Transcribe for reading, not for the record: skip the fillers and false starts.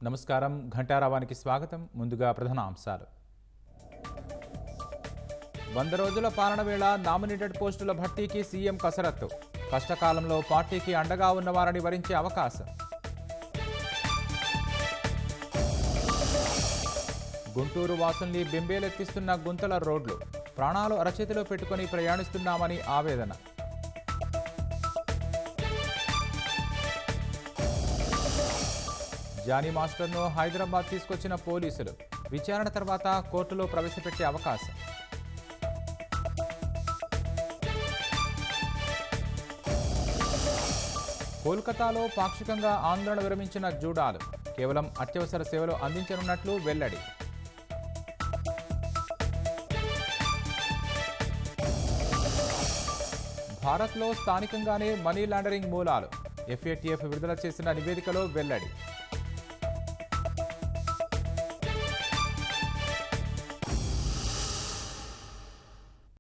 నమస్కారం. ఘంటారావానికి స్వాగతం. ముందుగా ప్రధాన అంశాలు. 100 రోజుల పాలన వేళ నామినేటెడ్ పోస్టుల భర్తీకి సీఎం కసరత్తు. కష్టకాలంలో పార్టీకి అండగా ఉన్నవారిని వరించే అవకాశం. గుంటూరు వాసుల్ని బెంబేలెత్తిస్తున్న గుంతల రోడ్లు. ప్రాణాలు అరచేతిలో పెట్టుకుని ప్రయాణిస్తున్నామని ఆవేదన. జానీ మాస్టర్ను హైదరాబాద్ తీసుకొచ్చిన పోలీసులు. విచారణ తర్వాత కోర్టులో ప్రవేశపెట్టే అవకాశం. కోల్కతాలో పాక్షికంగా ఆందోళన విరమించిన జూడాలు. కేవలం అత్యవసర సేవలు అందించనున్నట్లు వెల్లడి. భారత్లో స్థానికంగానే మనీ లాండరింగ్ మూలాలు. ఎఫ్ఏటిఎఫ్ విడుదల చేసిన నివేదికలో వెల్లడి.